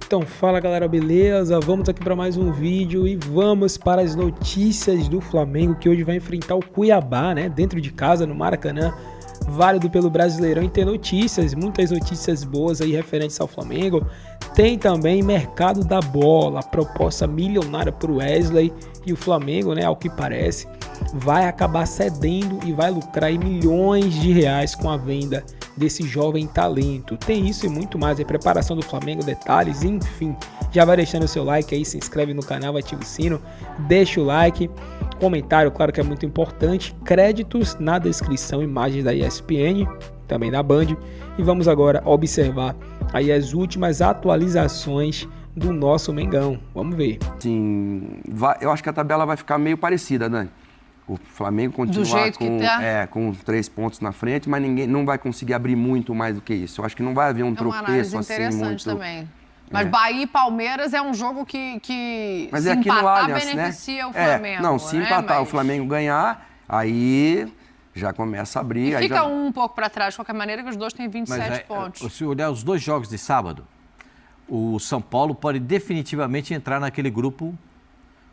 Então fala galera, beleza? Vamos aqui para mais um vídeo e vamos para as notícias do Flamengo, que hoje vai enfrentar o Cuiabá, né? Dentro de casa, no Maracanã, válido pelo Brasileirão. E tem notícias, muitas notícias boas aí referentes ao Flamengo. Tem também mercado da bola, proposta milionária para o Wesley, e o Flamengo, né, ao que parece, vai acabar cedendo e vai lucrar aí milhões de reais com a venda desse jovem talento. Tem isso e muito mais, a preparação do Flamengo, detalhes, enfim. Já vai deixando o seu like aí, se inscreve no canal, ativa o sino, deixa o like, comentário, claro que é muito importante, créditos na descrição, imagens da ESPN, também da Band, e vamos agora observar aí as últimas atualizações do nosso Mengão. Vamos ver. Sim, eu acho que a tabela vai ficar meio parecida, Dani. O Flamengo continua com 3 pontos na frente, mas ninguém não vai conseguir abrir muito mais do que isso. Eu acho que não vai haver um tropeço assim interessante também. Mas Bahia e Palmeiras é um jogo que mas se aqui empatar, no Allianz, beneficia, né? O Flamengo. Não, se empatar, o Flamengo ganhar, aí já começa a abrir. E aí fica já... um pouco para trás, de qualquer maneira, que os dois têm 27 pontos. Se olhar os dois jogos de sábado, o São Paulo pode definitivamente entrar naquele grupo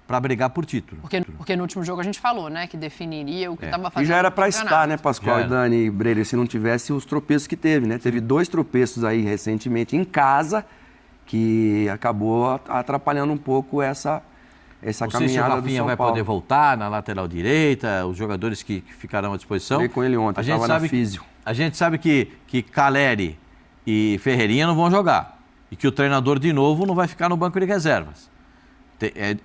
para brigar por título. Porque no último jogo a gente falou, né, que definiria o que estava fazendo. E já era para estar, né, Pascoal e Dani e Breyer, se não tivesse os tropeços que teve, né? Teve 2 tropeços aí recentemente em casa, que acabou atrapalhando um pouco essa caminhada do São Paulo. Vai poder voltar na lateral direita, os jogadores que ficarão à disposição. Falei com ele ontem, estava na físio. A gente sabe que Caleri e Ferreirinha não vão jogar e que o treinador, de novo, não vai ficar no banco de reservas.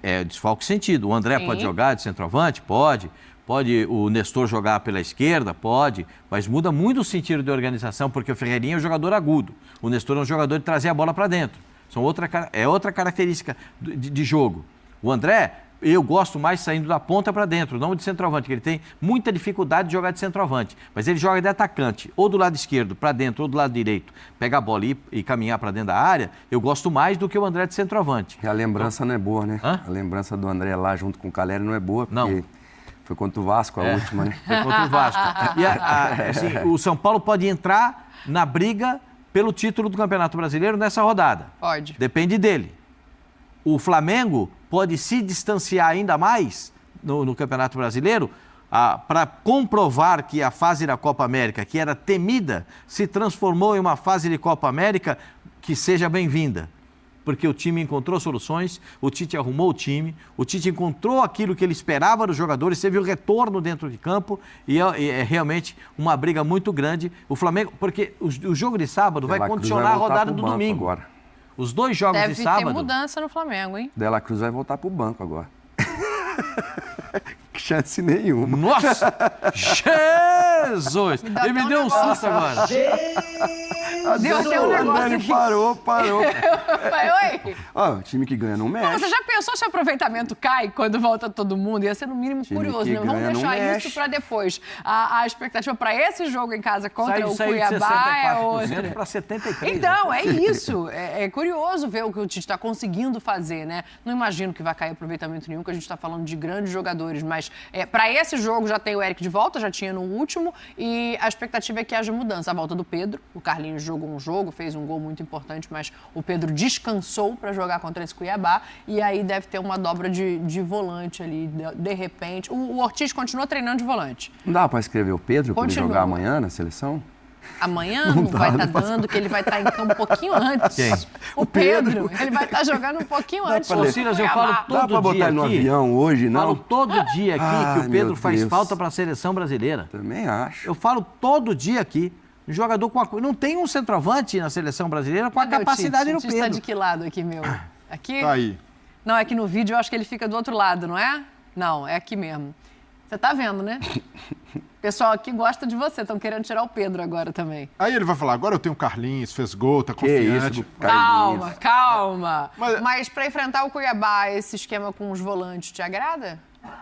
É desfalque sentido. O André pode jogar de centroavante? Pode o Nestor jogar pela esquerda? Pode, mas muda muito o sentido de organização, porque o Ferreirinha é um jogador agudo, o Nestor é um jogador de trazer a bola para dentro. É outra característica de jogo. O André, eu gosto mais saindo da ponta para dentro, não de centroavante, que ele tem muita dificuldade de jogar de centroavante, mas ele joga de atacante, ou do lado esquerdo para dentro, ou do lado direito, pegar a bola e caminhar para dentro da área, eu gosto mais do que o André de centroavante. E a lembrança não é boa, né? Hã? A lembrança do André lá junto com o Caleri não é boa, porque não. Foi contra o Vasco a última, né? Foi contra o Vasco. E assim, o São Paulo pode entrar na briga pelo título do Campeonato Brasileiro nessa rodada. Pode. Depende dele. O Flamengo pode se distanciar ainda mais no Campeonato Brasileiro para comprovar que a fase da Copa América, que era temida, se transformou em uma fase de Copa América que seja bem-vinda. Porque o time encontrou soluções, o Tite arrumou o time, o Tite encontrou aquilo que ele esperava dos jogadores, teve o retorno dentro de campo e é realmente uma briga muito grande. O Flamengo, porque o jogo de sábado vai condicionar a rodada do domingo. Agora. Os 2 jogos de sábado... Deve ter mudança no Flamengo, hein? De La Cruz vai voltar pro banco agora. Chance nenhuma. Nossa! Jesus! Ele me deu um susto agora. Deu até um negócio aqui. Parou. Oi? O time que ganha não mexe. Você já pensou se o aproveitamento cai quando volta todo mundo? Ia ser no mínimo curioso, né? Vamos deixar isso para depois. A expectativa para esse jogo em casa contra o Cuiabá é outra. Para 73%. Então, é isso. É curioso ver o que o Tite está conseguindo fazer, né? Não imagino que vai cair aproveitamento nenhum, que a gente está falando de grandes jogadores, mas para esse jogo já tem o Eric de volta, já tinha no último, e a expectativa é que haja mudança. A volta do Pedro, o Carlinhos jogou um jogo, fez um gol muito importante, mas o Pedro descansou para jogar contra esse Cuiabá, e aí deve ter uma dobra de volante ali, de repente. O Ortiz continua treinando de volante. Não dá para escrever o Pedro para ele jogar amanhã na seleção? Amanhã não vai estar dando, que ele vai estar em campo um pouquinho antes. Quem? O Pedro. Ele vai estar jogando um pouquinho antes. Ô, Silas, eu falo todo dia. Dá para botar ele no avião hoje, não? Eu falo todo dia aqui que o Pedro faz falta para a seleção brasileira. Também acho. Eu falo todo dia aqui. Um jogador com não tem um centroavante na seleção brasileira com a capacidade do Pedro. Você está de que lado aqui, meu? Aqui? Tá aí. Não, é que no vídeo eu acho que ele fica do outro lado, não é? Não, é aqui mesmo. Você tá vendo, né? O pessoal aqui gosta de você, estão querendo tirar o Pedro agora também. Aí ele vai falar, agora eu tenho o Carlinhos, fez gol, tá confiante. Calma. Mas para enfrentar o Cuiabá, esse esquema com os volantes te agrada?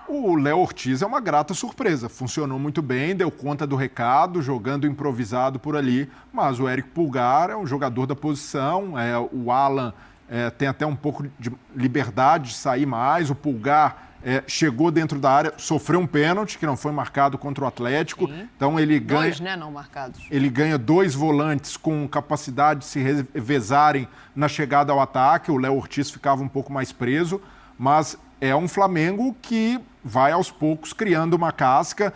O Léo Ortiz é uma grata surpresa. Funcionou muito bem, deu conta do recado, jogando improvisado por ali. Mas o Eric Pulgar é um jogador da posição, o Alan tem até um pouco de liberdade de sair mais. O Pulgar chegou dentro da área, sofreu um pênalti que não foi marcado contra o Atlético. Sim. Então ele ganha... 2, né, não marcados. Ele ganha 2 volantes com capacidade de se revezarem na chegada ao ataque. O Léo Ortiz ficava um pouco mais preso, mas é um Flamengo que vai aos poucos criando uma casca.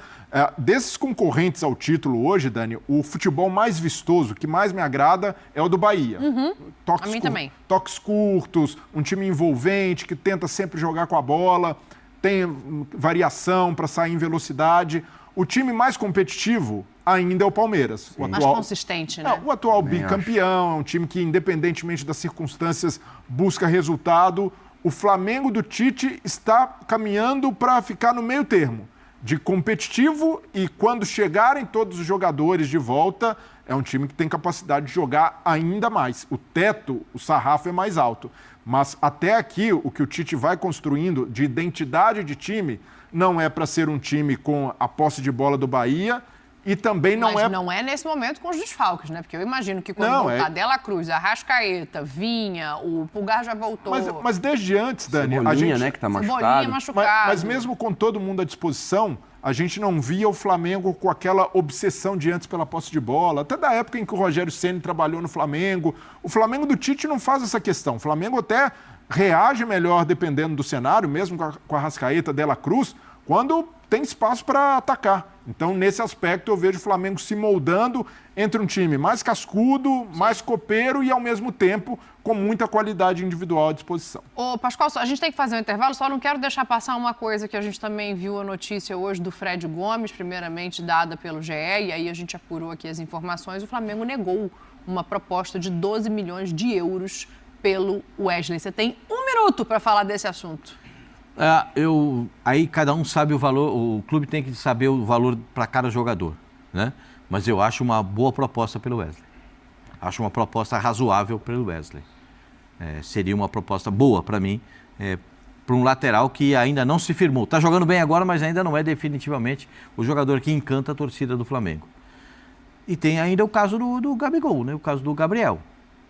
Desses concorrentes ao título hoje, Dani, o futebol mais vistoso, que mais me agrada, é o do Bahia. A mim também. Toques curtos, um time envolvente, que tenta sempre jogar com a bola, tem variação para sair em velocidade. O time mais competitivo ainda é o Palmeiras. O mais consistente, né? O atual bicampeão, é um time que, independentemente das circunstâncias, busca resultado. O Flamengo do Tite está caminhando para ficar no meio termo, de competitivo, e quando chegarem todos os jogadores de volta, é um time que tem capacidade de jogar ainda mais. O teto, o sarrafo é mais alto. Mas até aqui, o que o Tite vai construindo de identidade de time não é para ser um time com a posse de bola do Bahia, e também não Mas não é nesse momento com os desfalques, né? Porque eu imagino que quando voltar Dela Cruz, Arrascaeta, Vinha, o Pulgar já voltou. Mas desde antes, Dani, Cebolinha, a gente... né, que tá Cebolinha machucado. Mas mesmo com todo mundo à disposição, a gente não via o Flamengo com aquela obsessão de antes pela posse de bola. Até da época em que o Rogério Ceni trabalhou no Flamengo. O Flamengo do Tite não faz essa questão. O Flamengo até reage melhor dependendo do cenário, mesmo com a Arrascaeta, Dela Cruz, quando tem espaço para atacar. Então, nesse aspecto, eu vejo o Flamengo se moldando entre um time mais cascudo, mais copeiro e, ao mesmo tempo, com muita qualidade individual à disposição. Ô, Pascoal, a gente tem que fazer um intervalo, só não quero deixar passar uma coisa que a gente também viu a notícia hoje do Fred Gomes, primeiramente dada pelo GE, e aí a gente apurou aqui as informações. O Flamengo negou uma proposta de 12 milhões de euros pelo Wesley. Você tem 1 minuto para falar desse assunto. Aí cada um sabe o valor, o clube tem que saber o valor para cada jogador, né? Mas eu acho uma boa proposta pelo Wesley. Acho uma proposta razoável pelo Wesley. Seria uma proposta boa para mim, para um lateral que ainda não se firmou. Está jogando bem agora, mas ainda não é definitivamente o jogador que encanta a torcida do Flamengo. E tem ainda o caso do Gabigol, né? O caso do Gabriel,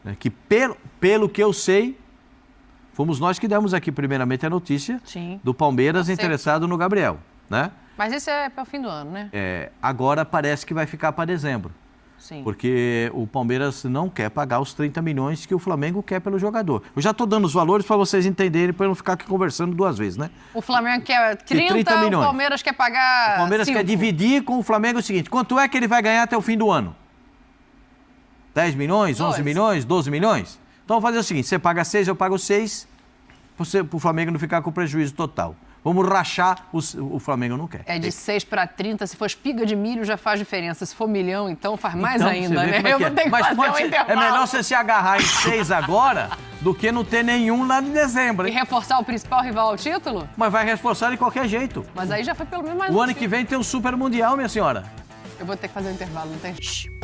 né? Que pelo que eu sei, fomos nós que demos aqui primeiramente a notícia do Palmeiras interessado no Gabriel, né? Mas esse é para o fim do ano, né? Agora parece que vai ficar para dezembro. Sim. Porque o Palmeiras não quer pagar os 30 milhões que o Flamengo quer pelo jogador. Eu já estou dando os valores para vocês entenderem, para eu não ficar aqui conversando 2 vezes, né? O Flamengo quer 30 milhões. O Palmeiras quer pagar O Palmeiras 5. quer dividir com o Flamengo o seguinte: quanto é que ele vai ganhar até o fim do ano? 10 milhões, 11 milhões, 12 milhões? Então vamos fazer o seguinte: você paga 6, eu pago 6, para o Flamengo não ficar com prejuízo total. Vamos rachar, o Flamengo não quer. É de 6 para 30, se for espiga de milho já faz diferença. Se for milhão, então faz mais ainda, né? Eu vou ter que fazer um intervalo. É melhor você se agarrar em 6 agora do que não ter nenhum lá em dezembro. E reforçar o principal rival ao título? Mas vai reforçar de qualquer jeito. Mas aí já foi pelo menos mais O ano que vem tem um Super Mundial, minha senhora. Eu vou ter que fazer um intervalo, não tem?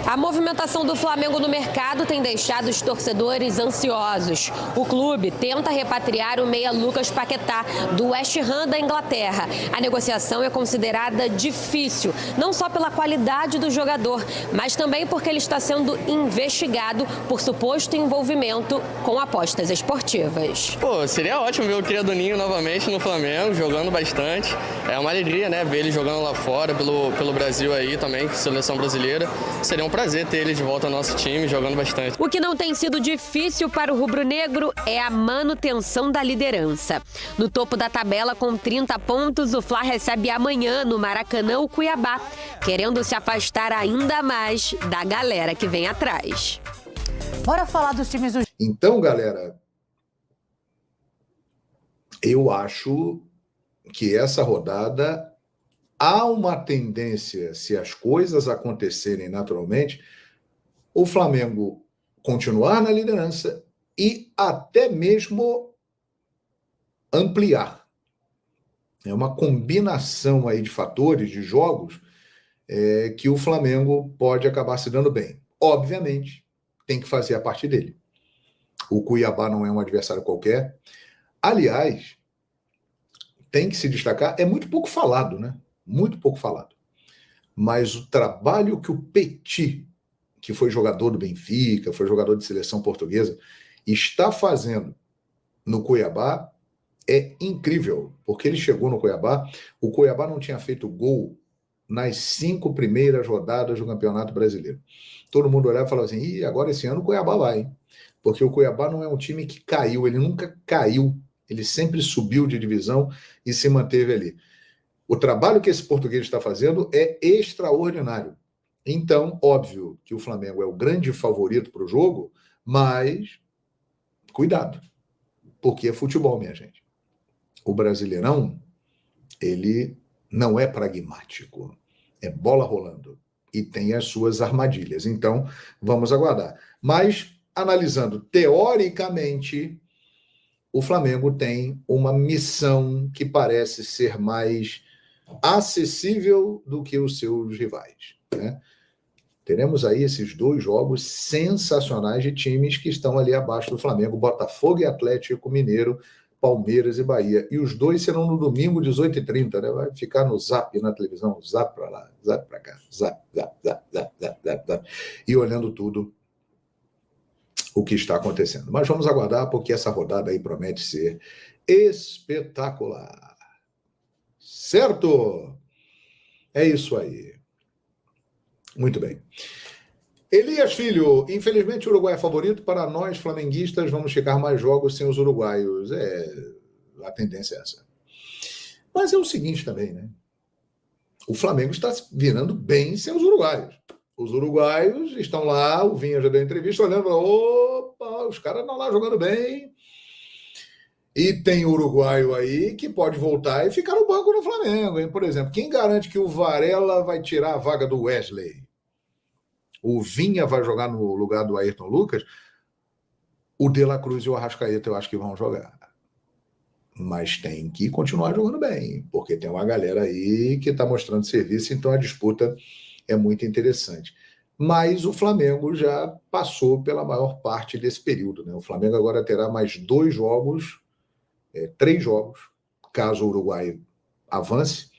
A movimentação do Flamengo no mercado tem deixado os torcedores ansiosos. O clube tenta repatriar o meia Lucas Paquetá, do West Ham da Inglaterra. A negociação é considerada difícil, não só pela qualidade do jogador, mas também porque ele está sendo investigado por suposto envolvimento com apostas esportivas. Seria ótimo ver o Cria do Ninho novamente no Flamengo, jogando bastante. É uma alegria, né, ver ele jogando lá fora, pelo Brasil aí também, seleção brasileira. Seria um prazer ter ele de volta ao nosso time, jogando bastante. O que não tem sido difícil para o rubro-negro é a manutenção da liderança. No topo da tabela, com 30 pontos, o Fla recebe amanhã no Maracanã o Cuiabá, querendo se afastar ainda mais da galera que vem atrás. Bora falar dos times do... Então, galera, eu acho que essa rodada há uma tendência, se as coisas acontecerem naturalmente, o Flamengo continuar na liderança e até mesmo ampliar. É uma combinação aí de fatores, de jogos, que o Flamengo pode acabar se dando bem. Obviamente, tem que fazer a parte dele. O Cuiabá não é um adversário qualquer. Aliás, tem que se destacar, é muito pouco falado, né? Muito pouco falado. Mas o trabalho que o Petit, que foi jogador do Benfica, foi jogador de seleção portuguesa, está fazendo no Cuiabá é incrível, porque ele chegou no Cuiabá, o Cuiabá não tinha feito gol nas 5 primeiras rodadas do Campeonato Brasileiro. Todo mundo olhava e falava assim, ih, agora esse ano o Cuiabá vai, hein? Porque o Cuiabá não é um time que caiu, ele nunca caiu, ele sempre subiu de divisão e se manteve ali. O trabalho que esse português está fazendo é extraordinário. Então, óbvio que o Flamengo é o grande favorito para o jogo, mas cuidado, porque é futebol, minha gente. O Brasileirão, ele não é pragmático, é bola rolando e tem as suas armadilhas. Então, vamos aguardar. Mas, analisando teoricamente, o Flamengo tem uma missão que parece ser mais acessível do que os seus rivais, né? Teremos aí esses 2 jogos sensacionais de times que estão ali abaixo do Flamengo, Botafogo e Atlético Mineiro, Palmeiras e Bahia. E os 2 serão no domingo, 18h30, né? Vai ficar no zap na televisão, zap para lá, zap para cá, zap, zap, zap, zap, zap, zap, zap. E olhando tudo o que está acontecendo. Mas vamos aguardar, porque essa rodada aí promete ser espetacular. Certo? É isso aí. Muito bem. Elias Filho, infelizmente o Uruguai é favorito. Para nós, flamenguistas, vamos chegar mais jogos sem os uruguaios. A tendência é essa. Mas é o seguinte também, né? O Flamengo está virando bem sem os uruguaios. Os uruguaios estão lá, o Vinha já deu entrevista, olhando e falou, opa, os caras estão lá jogando bem. E tem uruguaio aí que pode voltar e ficar no banco no Flamengo, hein? Por exemplo, quem garante que o Varela vai tirar a vaga do Wesley? O Vinha vai jogar no lugar do Ayrton Lucas? O De La Cruz e o Arrascaeta eu acho que vão jogar. Mas tem que continuar jogando bem, porque tem uma galera aí que está mostrando serviço, então a disputa é muito interessante. Mas o Flamengo já passou pela maior parte desse período, né? O Flamengo agora terá mais 2 jogos, 3 jogos, caso o Uruguai avance,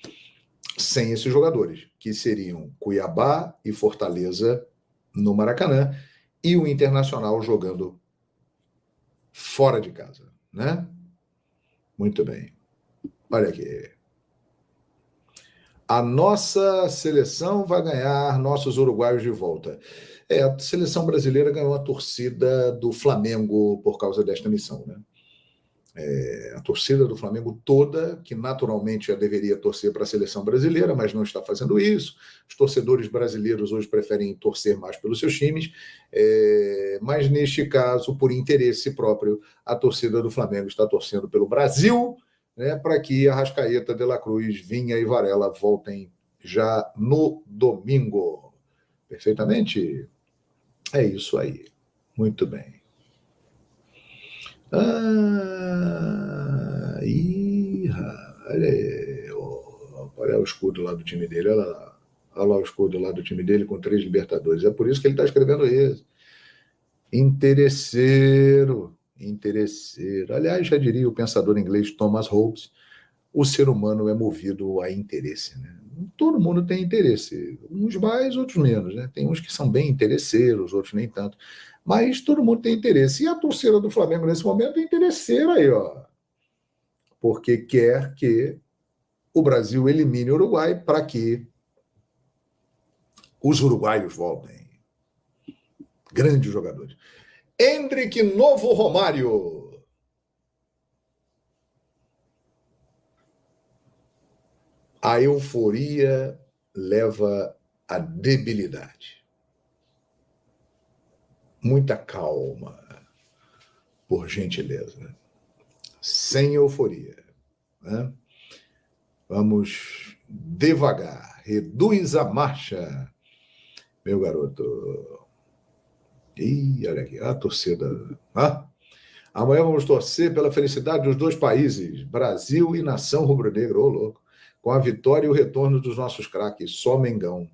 sem esses jogadores, que seriam Cuiabá e Fortaleza no Maracanã, e o Internacional jogando fora de casa, né? Muito bem. Olha aqui. A nossa seleção vai ganhar nossos uruguaios de volta. A seleção brasileira ganhou a torcida do Flamengo por causa desta missão, né? A torcida do Flamengo toda, que naturalmente já deveria torcer para a seleção brasileira, mas não está fazendo isso. Os torcedores brasileiros hoje preferem torcer mais pelos seus times, mas neste caso, por interesse próprio, a torcida do Flamengo está torcendo pelo Brasil, né, para que Arrascaeta, De La Cruz, Vinha e Varela voltem já no domingo. Perfeitamente? É isso aí. Muito bem. Olha o escudo lá do time dele, olha lá o escudo lá do time dele com 3 Libertadores. É por isso que ele está escrevendo isso. Interesseiro. Aliás, já diria o pensador inglês Thomas Hobbes, o ser humano é movido a interesse, né? Todo mundo tem interesse, uns mais, outros menos, né? Tem uns que são bem interesseiros, outros nem tanto. Mas todo mundo tem interesse. E a torcida do Flamengo, nesse momento, é interesseira aí, ó. Porque quer que o Brasil elimine o Uruguai para que os uruguaios voltem. Grandes jogadores. Endrick Novo Romário. A euforia leva à debilidade. Muita calma, por gentileza. Sem euforia, né? Vamos devagar. Reduz a marcha, meu garoto. Ih, olha aqui, a torcida. Amanhã vamos torcer pela felicidade dos 2 países, Brasil e nação rubro-negra, ô louco, com a vitória e o retorno dos nossos craques, só Mengão.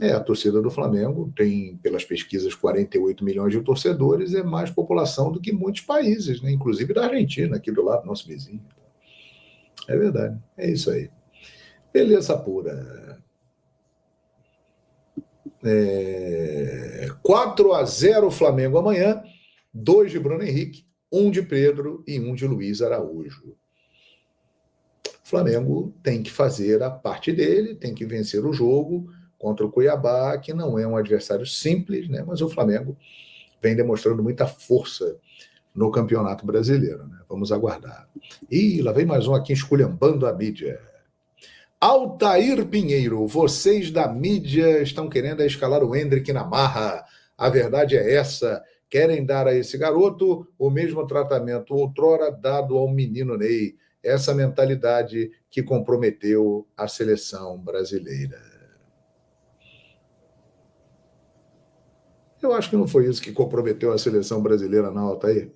A torcida do Flamengo tem, pelas pesquisas, 48 milhões de torcedores, é mais população do que muitos países, né? Inclusive da Argentina, aqui do lado, nosso vizinho. É verdade, é isso aí. Beleza pura. 4-0 Flamengo amanhã, 2 de Bruno Henrique, um de Pedro e um de Luiz Araújo. O Flamengo tem que fazer a parte dele, tem que vencer o jogo contra o Cuiabá, que não é um adversário simples, né? Mas o Flamengo vem demonstrando muita força no Campeonato Brasileiro, né? Vamos aguardar. E lá vem mais um aqui esculhambando a mídia. Altair Pinheiro, vocês da mídia estão querendo escalar o Endrick na marra. A verdade é essa. Querem dar a esse garoto o mesmo tratamento outrora dado ao menino Ney. Essa mentalidade que comprometeu a seleção brasileira. Eu acho que não foi isso que comprometeu a seleção brasileira, não, Altair.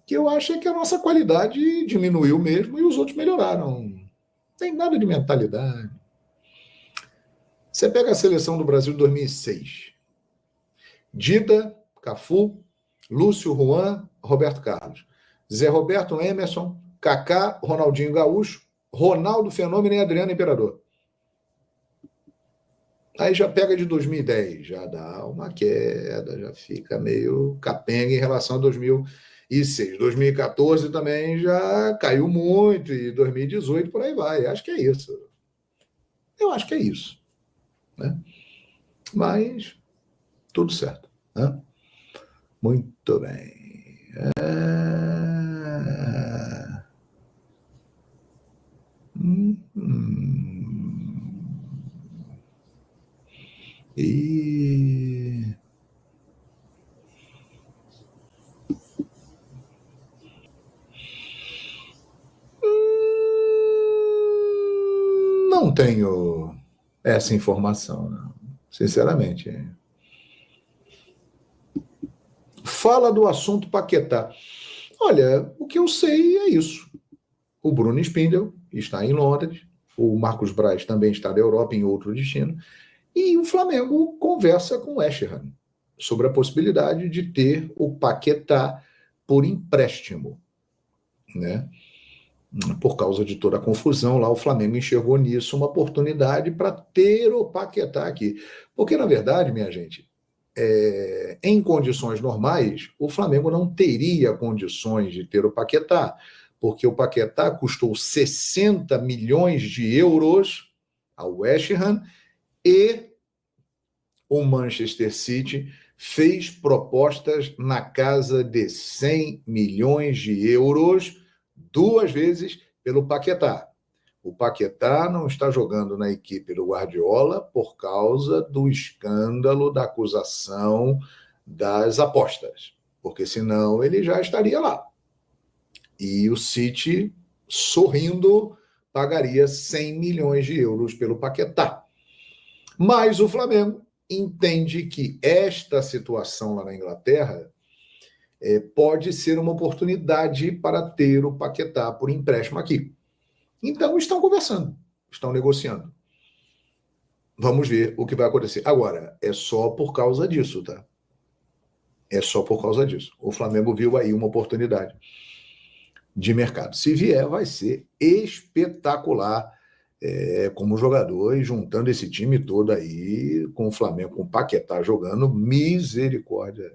Que eu acho é que a nossa qualidade diminuiu mesmo e os outros melhoraram. Não tem nada de mentalidade. Você pega a seleção do Brasil de 2006. Dida, Cafu, Lúcio, Juan, Roberto Carlos. Zé Roberto, Emerson, Kaká, Ronaldinho Gaúcho, Ronaldo Fenômeno e Adriano Imperador. Aí já pega de 2010, já dá uma queda, já fica meio capenga em relação a 2006. 2014 também já caiu muito, e 2018 por aí vai. Acho que é isso. Eu acho que é isso. Né? Mas tudo certo. Né? Muito bem. E não tenho essa informação, não. Sinceramente. Fala do assunto Paquetá. Olha, o que eu sei é isso. O Bruno Spindel está em Londres, o Marcos Braz também está na Europa, em outro destino, e o Flamengo conversa com o West Ham sobre a possibilidade de ter o Paquetá por empréstimo, né? Por causa de toda a confusão lá, o Flamengo enxergou nisso uma oportunidade para ter o Paquetá aqui. Porque, na verdade, minha gente, em condições normais, o Flamengo não teria condições de ter o Paquetá, porque o Paquetá custou 60 milhões de euros ao West Ham e o Manchester City fez propostas na casa de 100 milhões de euros 2 vezes pelo Paquetá. O Paquetá não está jogando na equipe do Guardiola por causa do escândalo da acusação das apostas, porque senão ele já estaria lá. E o City, sorrindo, pagaria 100 milhões de euros pelo Paquetá. Mas o Flamengo entende que esta situação lá na Inglaterra pode ser uma oportunidade para ter o Paquetá por empréstimo aqui. Então, estão conversando, estão negociando. Vamos ver o que vai acontecer. Agora, é só por causa disso, tá? É só por causa disso. O Flamengo viu aí uma oportunidade de mercado. Se vier, vai ser espetacular como jogador, e juntando esse time todo aí, com o Flamengo, com o Paquetá jogando, misericórdia.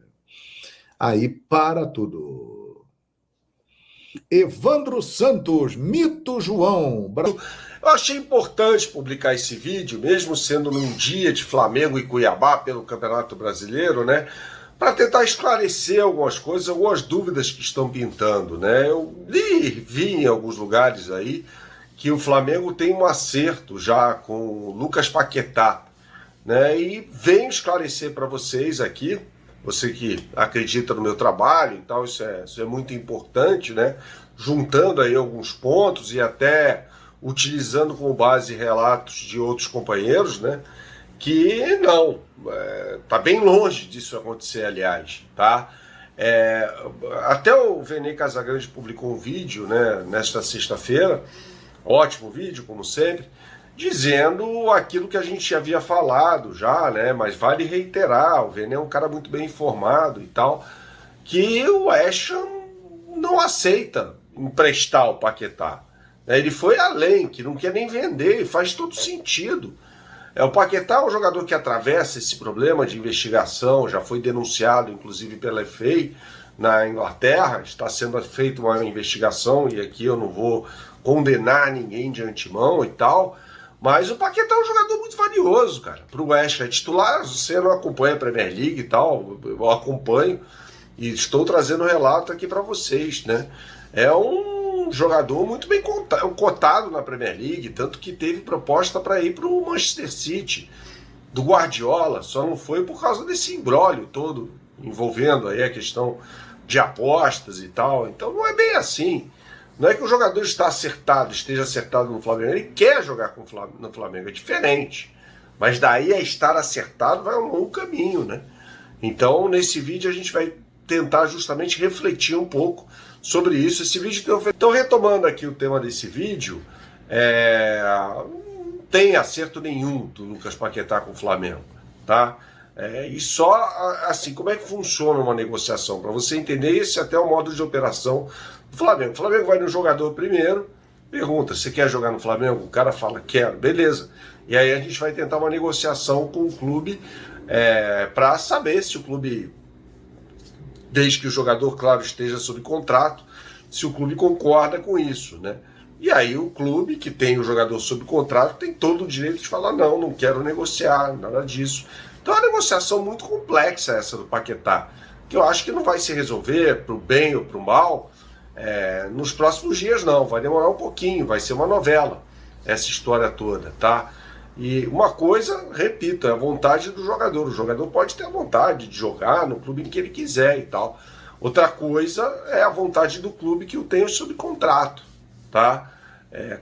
Aí para tudo. Evandro Santos, Mito João. Eu achei importante publicar esse vídeo, mesmo sendo num dia de Flamengo e Cuiabá pelo Campeonato Brasileiro, né? Para tentar esclarecer algumas coisas, algumas dúvidas que estão pintando, né? Eu vi em alguns lugares aí que o Flamengo tem um acerto já com o Lucas Paquetá, né? E venho esclarecer para vocês aqui, você que acredita no meu trabalho e tal, isso é muito importante, né? Juntando aí alguns pontos e até utilizando como base relatos de outros companheiros, né? Que não, tá bem longe disso acontecer, aliás, tá? Até o Vene Casagrande publicou um vídeo, né, nesta sexta-feira, ótimo vídeo, como sempre, dizendo aquilo que a gente havia falado já, né, mas vale reiterar, o Vene é um cara muito bem informado e tal, que o West Ham não aceita emprestar o Paquetá. Ele foi além, que não quer nem vender, e faz todo sentido. O Paquetá é um jogador que atravessa esse problema de investigação, já foi denunciado, inclusive, pela FA, na Inglaterra, está sendo feita uma investigação, e aqui eu não vou condenar ninguém de antemão e tal, mas o Paquetá é um jogador muito valioso, cara, para o West Ham. Titular, você não acompanha a Premier League e tal, eu acompanho e estou trazendo um relato aqui para vocês, né? É um jogador muito bem cotado na Premier League, tanto que teve proposta para ir para o Manchester City, do Guardiola, só não foi por causa desse imbróglio todo, envolvendo aí a questão de apostas e tal. Então não é bem assim. Não é que o jogador esteja acertado no Flamengo, ele quer jogar no Flamengo, é diferente. Mas daí a estar acertado vai um longo caminho, né? Então, nesse vídeo a gente vai tentar justamente refletir um pouco sobre isso. Esse vídeo então, retomando aqui o tema desse vídeo, não tem acerto nenhum do Lucas Paquetá com o Flamengo, tá? E só assim, como é que funciona uma negociação? Para você entender, esse até é o modo de operação do Flamengo. O Flamengo vai no jogador primeiro, pergunta, você quer jogar no Flamengo? O cara fala, quero, beleza. E aí a gente vai tentar uma negociação com o clube para saber se o clube, desde que o jogador, claro, esteja sob contrato, se o clube concorda com isso, né? E aí o clube, que tem o jogador sob contrato, tem todo o direito de falar, não quero negociar, nada disso. Então é uma negociação muito complexa essa do Paquetá, que eu acho que não vai se resolver para o bem ou para o mal nos próximos dias, não. Vai demorar um pouquinho, vai ser uma novela essa história toda, tá? E uma coisa, repito, é a vontade do jogador. O jogador pode ter a vontade de jogar no clube em que ele quiser e tal. Outra coisa é a vontade do clube que o tenha sob contrato, tá?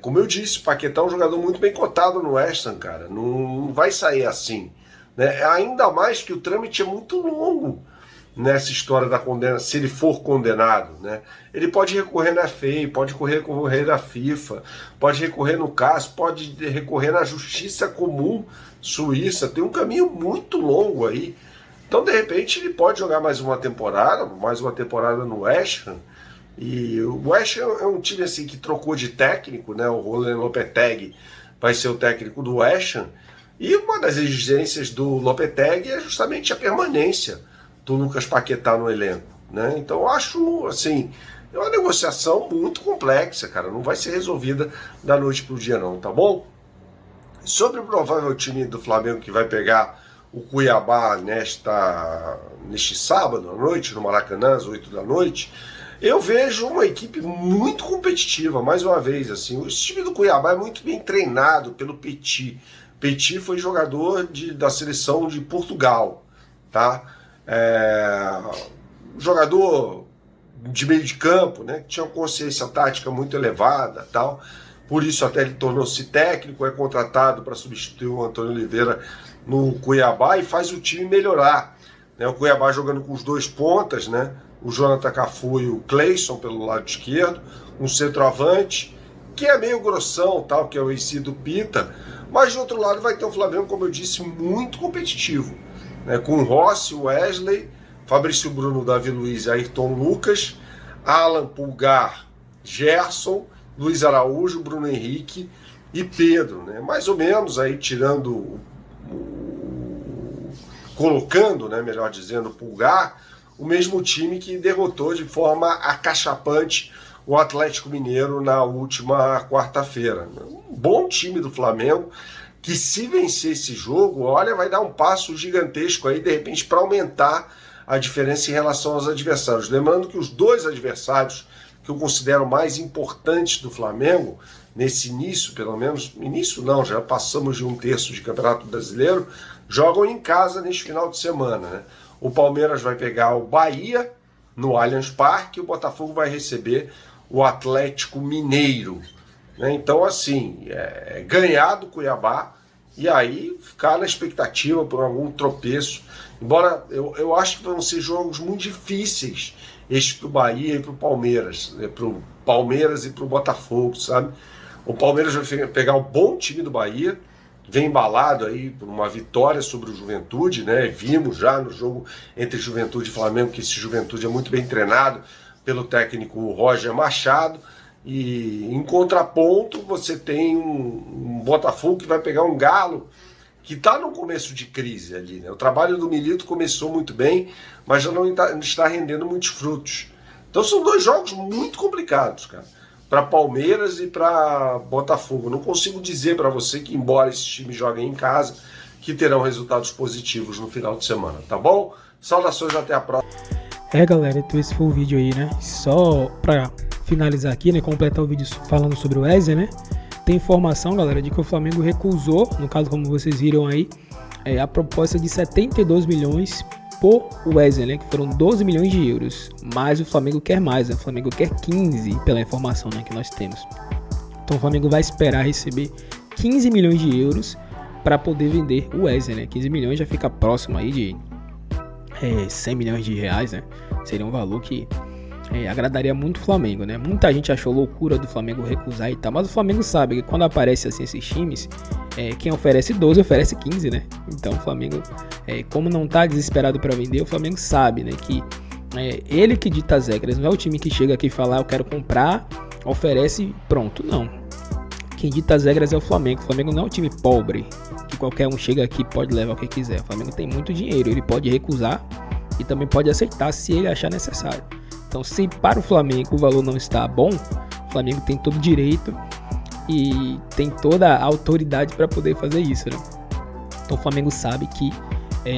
Como eu disse, o Paquetá é um jogador muito bem cotado no West Ham, cara. Não vai sair assim, né? Ainda mais que o trâmite é muito longo nessa história da condena, se ele for condenado, né? Ele pode recorrer na FA, pode recorrer na FIFA, pode recorrer no CAS, pode recorrer na Justiça Comum Suíça, tem um caminho muito longo aí. Então, de repente, ele pode jogar mais uma temporada no West Ham. E o West Ham é um time assim que trocou de técnico, né? O Roland Lopetegui vai ser o técnico do West Ham. E uma das exigências do Lopetegui é justamente a permanência do Lucas Paquetá no elenco, né? Então eu acho, assim, é uma negociação muito complexa, cara. Não vai ser resolvida da noite pro dia, não, tá bom? Sobre o provável time do Flamengo que vai pegar o Cuiabá neste sábado à noite, no Maracanã, às 8 da noite, eu vejo uma equipe muito competitiva, mais uma vez, assim. O time do Cuiabá é muito bem treinado pelo Petit. Petit foi jogador da seleção de Portugal, tá? Jogador de meio de campo, né? Que tinha uma consciência tática muito elevada, tal. Por isso até ele tornou-se técnico, é contratado para substituir o Antônio Oliveira no Cuiabá e faz o time melhorar, né? O Cuiabá jogando com os dois pontas, né? O Jonathan Cafu e o Cleison pelo lado esquerdo, um centroavante que é meio grossão, tal, que é o AC do Pita, mas de outro lado vai ter um Flamengo, como eu disse, muito competitivo, né? Com Rossi, Wesley, Fabrício Bruno, Davi Luiz, Ayrton Lucas, Alan, Pulgar, Gerson, Luiz Araújo, Bruno Henrique e Pedro, né? Mais ou menos aí colocando, né, melhor dizendo, Pulgar, o mesmo time que derrotou de forma acachapante o Atlético Mineiro na última quarta-feira. Um bom time do Flamengo, que se vencer esse jogo, olha, vai dar um passo gigantesco aí, de repente, para aumentar a diferença em relação aos adversários. Lembrando que os dois adversários que eu considero mais importantes do Flamengo, nesse início, pelo menos, início não, já passamos de um terço de Campeonato Brasileiro, jogam em casa neste final de semana, né? O Palmeiras vai pegar o Bahia no Allianz Parque e o Botafogo vai receber o Atlético Mineiro, né? Então, assim, ganhar do Cuiabá e aí ficar na expectativa por algum tropeço. Embora eu acho que vão ser jogos muito difíceis, estes para o Bahia e para o Palmeiras, né? Para o Palmeiras e para o Botafogo, sabe? O Palmeiras vai pegar o bom time do Bahia, vem embalado aí por uma vitória sobre o Juventude, né? Vimos já no jogo entre Juventude e Flamengo que esse Juventude é muito bem treinado pelo técnico Roger Machado. E em contraponto você tem um Botafogo que vai pegar um Galo que está no começo de crise ali, né? O trabalho do Milito começou muito bem, mas já não está rendendo muitos frutos. Então são 2 jogos muito complicados, cara, para Palmeiras e para Botafogo. Não consigo dizer para você que, embora esses times joguem em casa, que terão resultados positivos no final de semana, tá bom? Saudações, até a próxima. Galera, então esse foi o vídeo aí, né? Só pra finalizar aqui, né? Completar o vídeo falando sobre o Wesley, né? Tem informação, galera, de que o Flamengo recusou, no caso, como vocês viram aí, a proposta de 72 milhões por Wesley, né? Que foram 12 milhões de euros. Mas o Flamengo quer mais, né? O Flamengo quer 15, pela informação, né, que nós temos. Então o Flamengo vai esperar receber 15 milhões de euros para poder vender o Wesley, né? 15 milhões já fica próximo aí de 100 milhões de reais, né? Seria um valor que agradaria muito o Flamengo, né? Muita gente achou loucura do Flamengo recusar e tal, mas o Flamengo sabe que quando aparece assim esses times, quem oferece 12 oferece 15, né? Então o Flamengo, como não tá desesperado para vender, o Flamengo sabe, né, que ele que dita as regras, não é o time que chega aqui e fala, eu quero comprar, oferece, pronto, não. Quem dita as regras é o Flamengo. O Flamengo não é um time pobre, que qualquer um chega aqui e pode levar o que quiser. O Flamengo tem muito dinheiro, ele pode recusar e também pode aceitar se ele achar necessário. Então, se para o Flamengo o valor não está bom, o Flamengo tem todo o direito e tem toda a autoridade para poder fazer isso, né? Então o Flamengo sabe que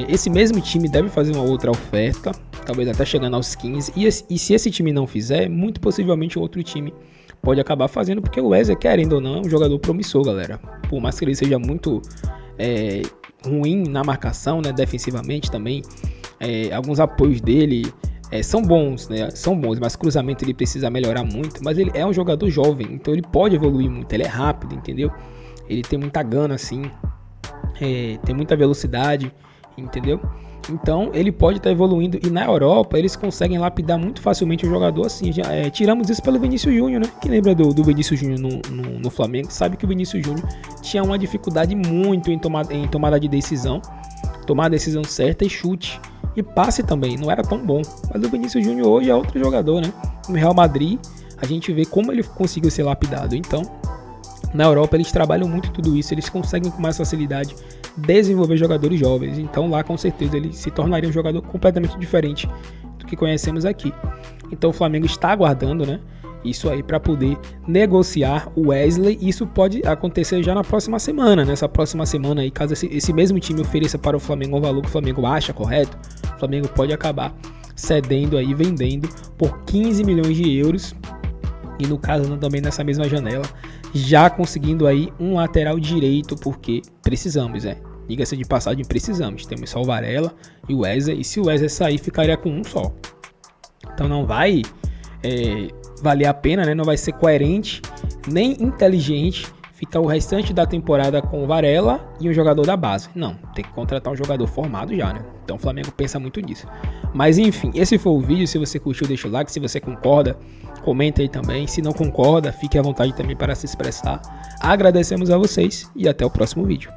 esse mesmo time deve fazer uma outra oferta, talvez até chegando aos 15, e se esse time não fizer, muito possivelmente o outro time pode acabar fazendo, porque o Wesley, querendo ou não, é um jogador promissor, galera. Por mais que ele seja muito ruim na marcação, né, defensivamente também, alguns apoios dele são bons, né? São bons, mas cruzamento ele precisa melhorar muito. Mas ele é um jogador jovem, então ele pode evoluir muito. Ele é rápido, entendeu? Ele tem muita gana, assim, tem muita velocidade, entendeu? Então ele pode estar evoluindo. E na Europa eles conseguem lapidar muito facilmente o jogador assim. Tiramos isso pelo Vinícius Júnior, né? Quem lembra do Vinícius Júnior no Flamengo sabe que o Vinícius Júnior tinha uma dificuldade muito em tomada de decisão. Tomar a decisão certa e chute. E passe também, não era tão bom. Mas o Vinícius Júnior hoje é outro jogador, né? No Real Madrid, a gente vê como ele conseguiu ser lapidado. Então, na Europa, eles trabalham muito tudo isso. Eles conseguem com mais facilidade desenvolver jogadores jovens. Então, lá, com certeza, ele se tornaria um jogador completamente diferente do que conhecemos aqui. Então, o Flamengo está aguardando, né? Isso aí para poder negociar o Wesley. Isso pode acontecer já na próxima semana. Nessa próxima semana aí, caso esse mesmo time ofereça para o Flamengo um valor que o Flamengo acha correto, o Flamengo pode acabar cedendo aí, vendendo por 15 milhões de euros. E no caso também nessa mesma janela, já conseguindo aí um lateral direito, porque precisamos, diga-se de passagem, precisamos. Temos só o Varela e o Wesley, e se o Wesley sair, ficaria com um só. Então não vai valer a pena, né? Não vai ser coerente nem inteligente ficar o restante da temporada com o Varela e um jogador da base. Não, tem que contratar um jogador formado já, né? Então o Flamengo pensa muito nisso. Mas enfim, esse foi o vídeo. Se você curtiu, deixa o like. Se você concorda, comenta aí também. Se não concorda, fique à vontade também para se expressar. Agradecemos a vocês e até o próximo vídeo.